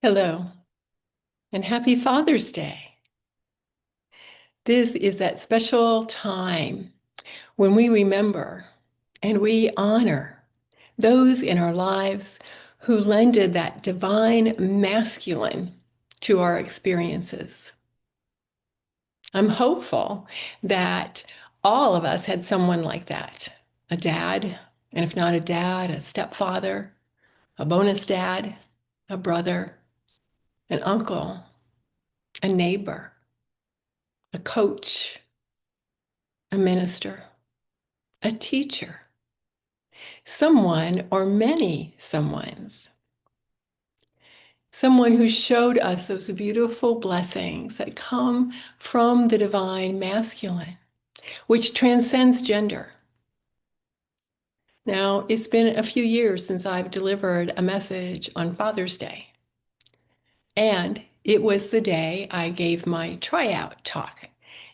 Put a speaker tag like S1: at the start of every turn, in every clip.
S1: Hello, and happy Father's Day. This is that special time when we remember and we honor those in our lives who lended that divine masculine to our experiences. I'm hopeful that all of us had someone like that, a dad, and if not a dad, a stepfather, a bonus dad, a brother, an uncle, a neighbor, a coach, a minister, a teacher, someone or many someones, someone who showed us those beautiful blessings that come from the divine masculine, which transcends gender. Now, it's been a few years since I've delivered a message on Father's Day, and it was the day I gave my tryout talk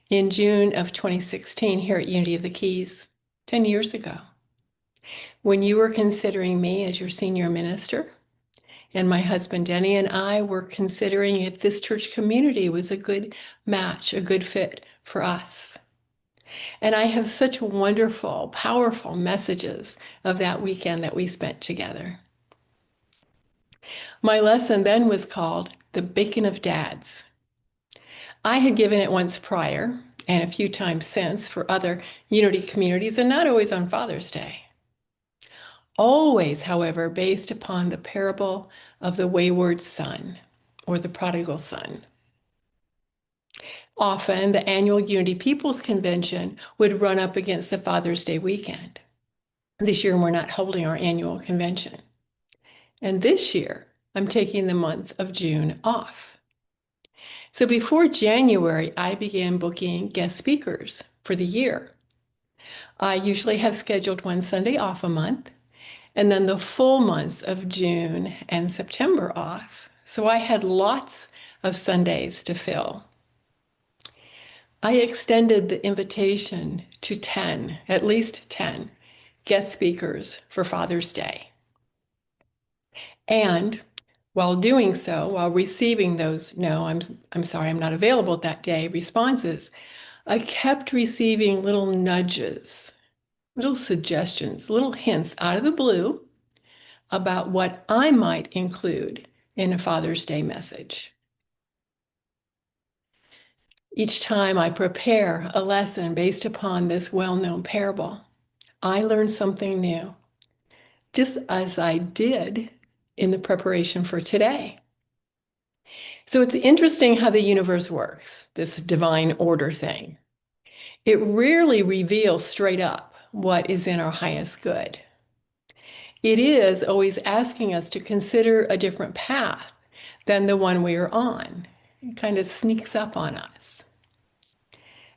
S1: in June of 2016 here at Unity of the Keys, 10 years ago. When you were considering me as your senior minister, and my husband Denny and I were considering if this church community was a good match, a good fit for us. And I have such wonderful, powerful messages of that weekend that we spent together. My lesson then was called The Bacon of Dads. I had given it once prior and a few times since for other Unity communities, and not always on Father's Day. Always, however, based upon the parable of the wayward son or the prodigal son. Often, the annual Unity Peoples Convention would run up against the Father's Day weekend. This year, we're not holding our annual convention. And this year, I'm taking the month of June off. So before January, I began booking guest speakers for the year. I usually have scheduled one Sunday off a month, and then the full months of June and September off. So I had lots of Sundays to fill. I extended the invitation to 10, at least 10, guest speakers for Father's Day. And while doing so, while receiving those, no, I'm sorry, I'm not available that day responses, I kept receiving little nudges, little suggestions, little hints out of the blue about what I might include in a Father's Day message. Each time I prepare a lesson based upon this well-known parable, I learn something new, just as I did in the preparation for today. So it's interesting how the universe works, this divine order thing. It rarely reveals straight up what is in our highest good. It is always asking us to consider a different path than the one we are on. It kind of sneaks up on us.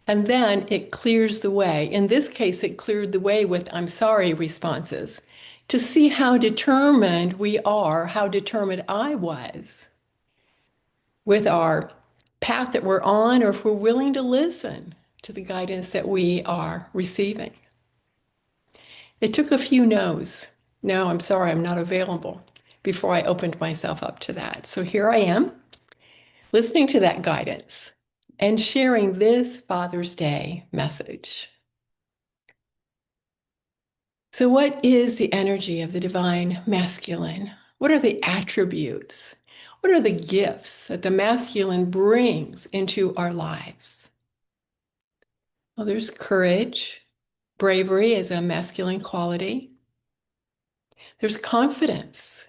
S1: And then it clears the way. In this case, it cleared the way with "I'm sorry" responses to see how determined we are, how determined I was with our path that we're on, or if we're willing to listen to the guidance that we are receiving. It took a few no's. No, I'm sorry, I'm not available, before I opened myself up to that. So here I am, listening to that guidance and sharing this Father's Day message. So, what is the energy of the divine masculine? What are the attributes? What are the gifts that the masculine brings into our lives? Well, there's courage. Bravery is a masculine quality. There's confidence,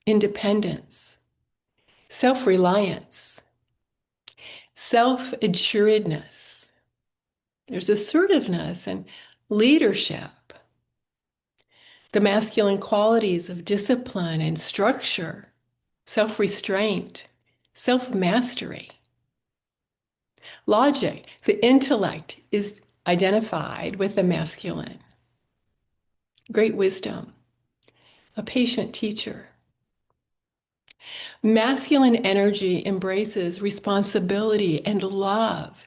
S1: independence, self-reliance, self-assuredness. There's assertiveness and leadership. The masculine qualities of discipline and structure, self-restraint, self-mastery. Logic, the intellect, is identified with the masculine. Great wisdom, a patient teacher. Masculine energy embraces responsibility and love,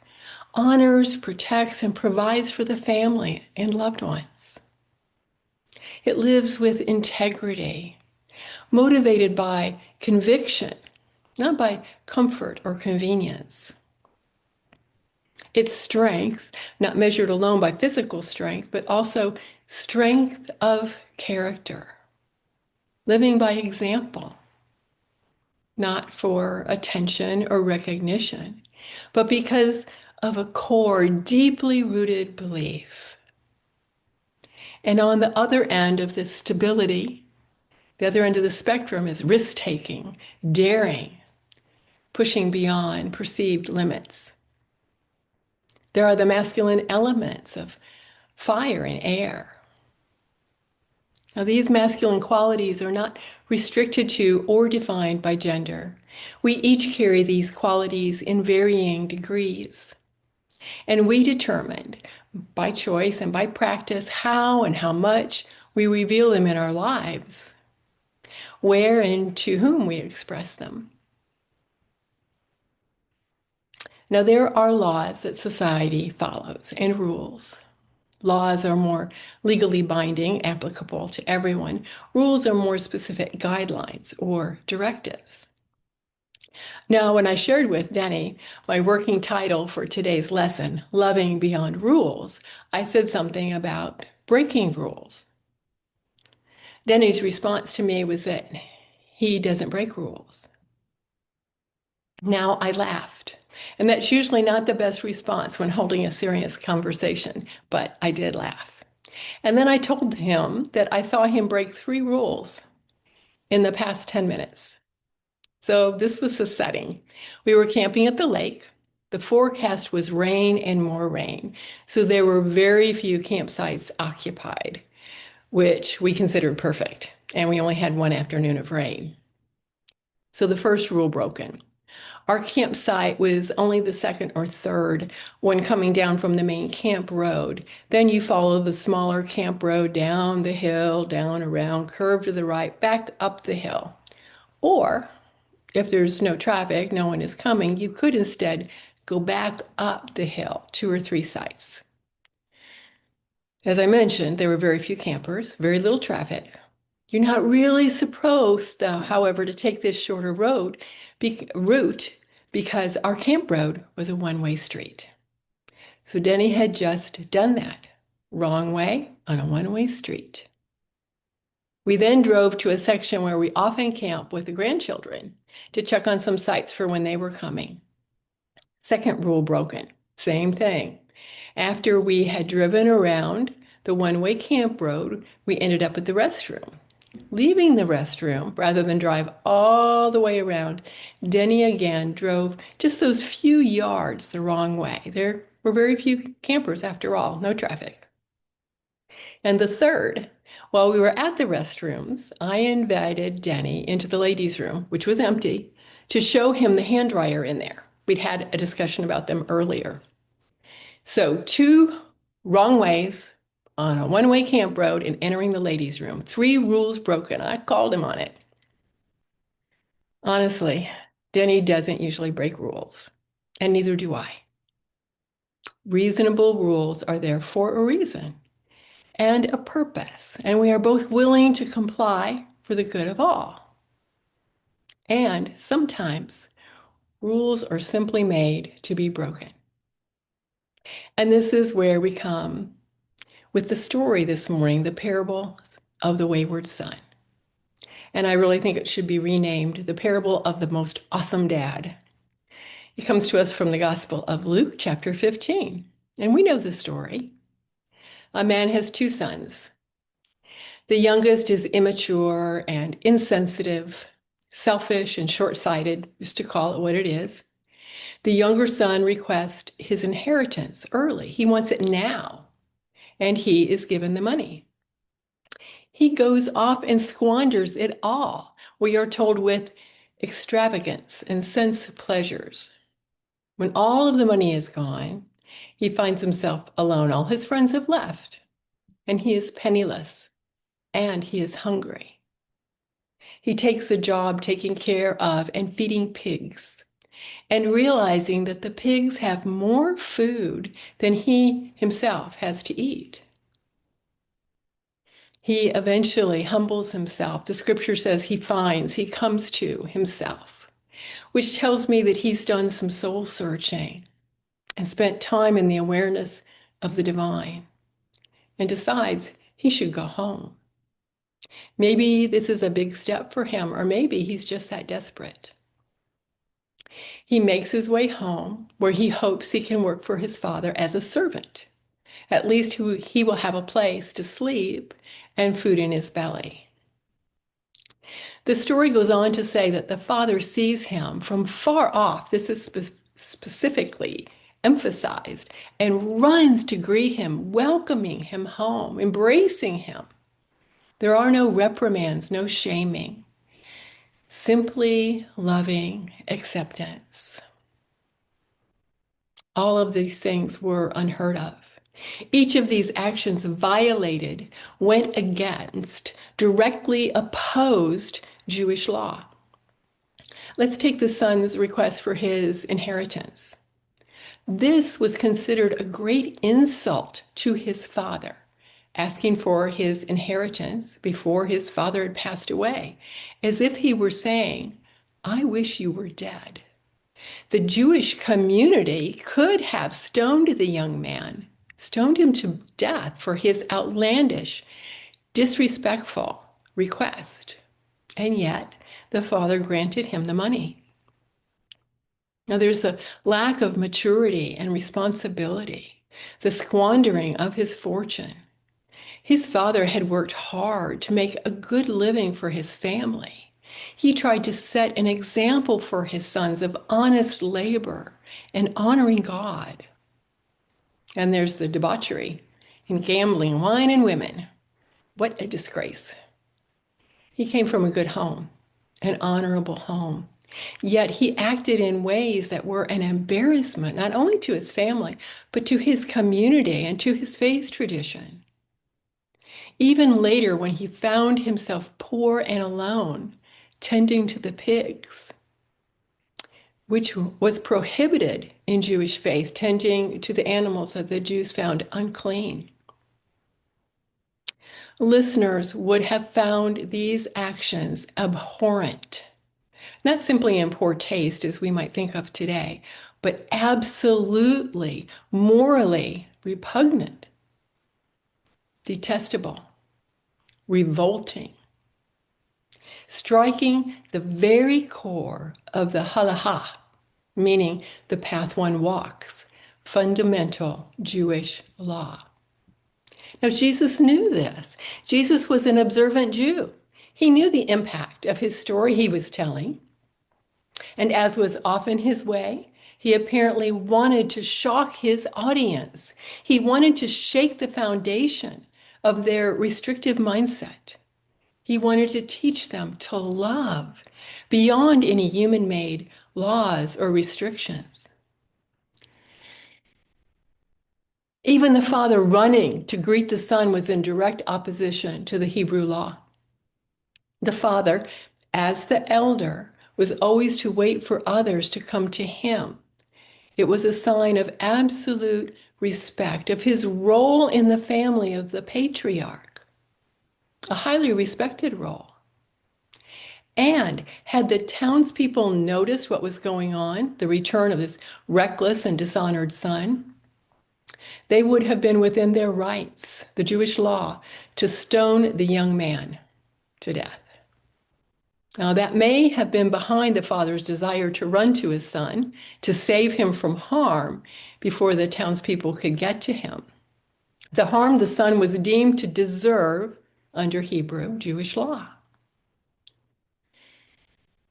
S1: honors, protects, and provides for the family and loved ones. It lives with integrity, motivated by conviction not by comfort or convenience. It's strength, not measured alone by physical strength, but also strength of character, living by example, not for attention or recognition, but because of a core, deeply rooted belief. And on the other end of this stability, the other end of the spectrum is risk taking, daring, pushing beyond perceived limits. There are the masculine elements of fire and air. Now, these masculine qualities are not restricted to or defined by gender. We each carry these qualities in varying degrees. And we determined by choice and by practice how and how much we reveal them in our lives, where and to whom we express them. Now, there are laws that society follows and rules. Laws are more legally binding, applicable to everyone. Rules are more specific guidelines or directives. Now, when I shared with Denny my working title for today's lesson, Loving Beyond Rules, I said something about breaking rules. Denny's response to me was that he doesn't break rules. Now I laughed. And that's usually not the best response when holding a serious conversation, but I did laugh. And then I told him that I saw him break 3 rules in the past 10 minutes. So this was the setting. We were camping at the lake. The forecast was rain and more rain. So there were very few campsites occupied, which we considered perfect. And we only had one afternoon of rain. So the first rule broken. Our campsite was only the second or third when coming down from the main camp road. Then you follow the smaller camp road down the hill, down around, curve to the right, back up the hill. Or if there's no traffic, no one is coming, you could instead go back up the hill 2 or 3 sites. As I mentioned, there were very few campers, very little traffic. You're not really supposed, however, to take this shorter route because our camp road was a one-way street. So Denny had just done that. Wrong way on a one-way street. We then drove to a section where we often camp with the grandchildren to check on some sites for when they were coming. Second rule broken. Same thing. After we had driven around the one-way camp road, we ended up at the restroom. Leaving the restroom, rather than drive all the way around, Denny again drove just those few yards the wrong way. There were very few campers after all, no traffic. And the third, while we were at the restrooms, I invited Denny into the ladies' room, which was empty, to show him the hand dryer in there. We'd had a discussion about them earlier. So 2 wrong ways on a one-way camp road and entering the ladies' room. 3 rules broken. I called him on it. Honestly, Denny doesn't usually break rules, and neither do I. Reasonable rules are there for a reason and a purpose, and we are both willing to comply for the good of all. And sometimes rules are simply made to be broken. And this is where we come with the story this morning, the parable of the wayward son. And I really think it should be renamed the parable of the most awesome dad. It comes to us from the Gospel of Luke, chapter 15. And we know the story. A man has 2 sons. The youngest is immature and insensitive, selfish and short-sighted, just to call it what it is. The younger son requests his inheritance early. He wants it now, and he is given the money. He goes off and squanders it all, we are told, with extravagance and sense pleasures. When all of the money is gone, he finds himself alone. All his friends have left, and he is penniless, and he is hungry. He takes a job taking care of and feeding pigs, and realizing that the pigs have more food than he himself has to eat. He eventually humbles himself. The scripture says he comes to himself. which tells me that he's done some soul searching and spent time in the awareness of the divine and decides he should go home. Maybe this is a big step for him, or maybe he's just that desperate. He makes his way home where he hopes he can work for his father as a servant. At least he will have a place to sleep and food in his belly. The story goes on to say that the father sees him from far off. This is specifically emphasized, and runs to greet him, welcoming him home, embracing him. There are no reprimands, no shaming, simply loving acceptance. All of these things were unheard of. Each of these actions violated, went against, directly opposed Jewish law. Let's take the son's request for his inheritance. This was considered a great insult to his father, asking for his inheritance before his father had passed away, as if he were saying, "I wish you were dead." The Jewish community could have stoned the young man, stoned him to death for his outlandish, disrespectful request. And yet, the father granted him the money. Now, there's a lack of maturity and responsibility, the squandering of his fortune. His father had worked hard to make a good living for his family. He tried to set an example for his sons of honest labor and honoring God. And there's the debauchery and gambling, wine and women. What a disgrace. He came from a good home, an honorable home. Yet he acted in ways that were an embarrassment, not only to his family, but to his community and to his faith tradition. Even later, when he found himself poor and alone, tending to the pigs, which was prohibited in Jewish faith, tending to the animals that the Jews found unclean. Listeners would have found these actions abhorrent, not simply in poor taste as we might think of today, but absolutely morally repugnant, detestable, revolting, striking the very core of the halakha, meaning the path one walks, fundamental Jewish law. Now, Jesus knew this. Jesus was an observant Jew. He knew the impact of his story he was telling. And as was often his way, he apparently wanted to shock his audience. He wanted to shake the foundation of their restrictive mindset. He wanted to teach them to love beyond any human-made laws or restrictions. Even the father running to greet the son was in direct opposition to the Hebrew law. The father, as the elder, was always to wait for others to come to him. It was a sign of absolute respect of his role in the family of the patriarch, a highly respected role. And had the townspeople noticed what was going on, the return of this reckless and dishonored son, they would have been within their rights, the Jewish law, to stone the young man to death. Now, that may have been behind the father's desire to run to his son, to save him from harm before the townspeople could get to him. The harm the son was deemed to deserve under Hebrew Jewish law.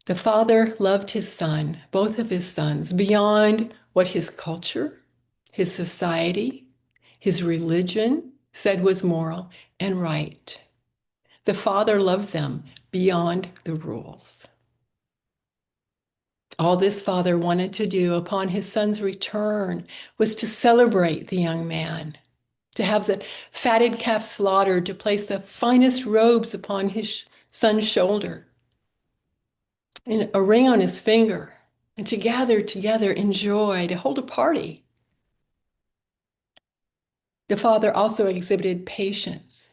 S1: The father loved his son, both of his sons, beyond what his culture, his society, his religion said was moral and right. The father loved them beyond the rules. All this father wanted to do upon his son's return was to celebrate the young man, to have the fatted calf slaughtered, to place the finest robes upon his son's shoulder, and a ring on his finger, and to gather together in joy, to hold a party. The father also exhibited patience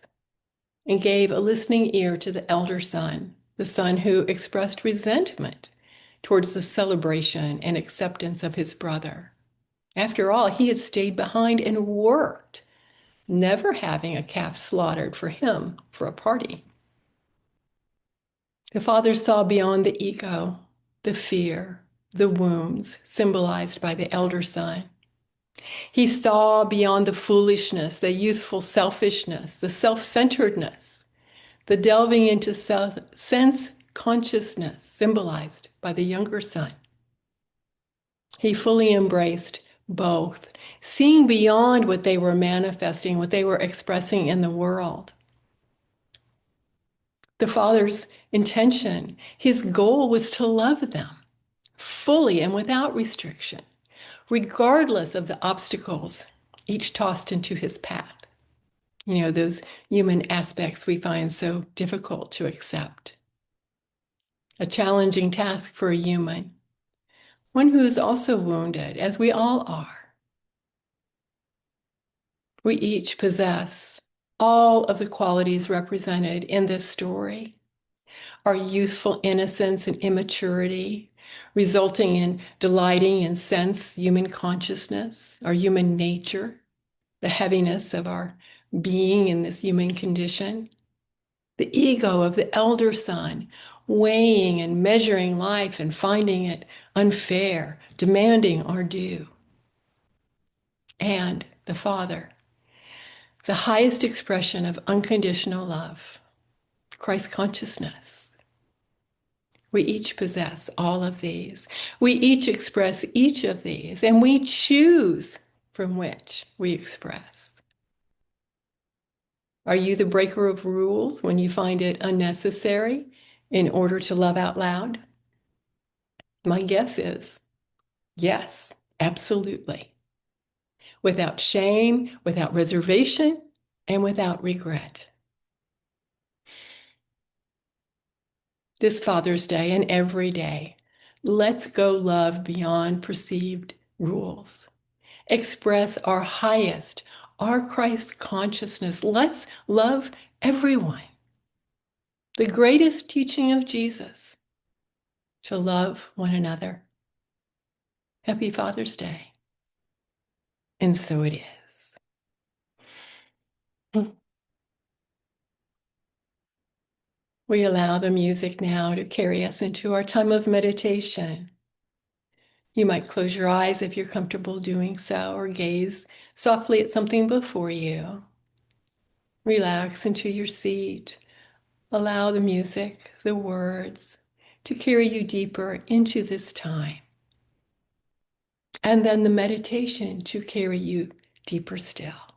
S1: and gave a listening ear to the elder son, the son who expressed resentment towards the celebration and acceptance of his brother. After all, he had stayed behind and worked, never having a calf slaughtered for him for a party. The father saw beyond the ego, the fear, the wounds symbolized by the elder son. He saw beyond the foolishness, the youthful selfishness, the self-centeredness, the delving into sense consciousness symbolized by the younger son. He fully embraced both, seeing beyond what they were manifesting, what they were expressing in the world. The father's intention, his goal was to love them fully and without restriction, regardless of the obstacles each tossed into his path. You know, those human aspects we find so difficult to accept. A challenging task for a human, one who is also wounded, as we all are. We each possess all of the qualities represented in this story. Our youthful innocence and immaturity, resulting in delighting in sense human consciousness, our human nature, the heaviness of our being in this human condition, the ego of the elder son, weighing and measuring life and finding it unfair, demanding our due, and the father, the highest expression of unconditional love, Christ consciousness. We each possess all of these. We each express each of these, and we choose from which we express. Are you the breaker of rules when you find it unnecessary in order to love out loud? My guess is yes, absolutely. Without shame, without reservation, and without regret. This Father's Day and every day, let's go love beyond perceived rules. Express our highest, our Christ consciousness. Let's love everyone. The greatest teaching of Jesus, to love one another. Happy Father's Day. And so it is. We allow the music now to carry us into our time of meditation. You might close your eyes if you're comfortable doing so, or gaze softly at something before you. Relax into your seat. Allow the music, the words, to carry you deeper into this time. And then the meditation to carry you deeper still.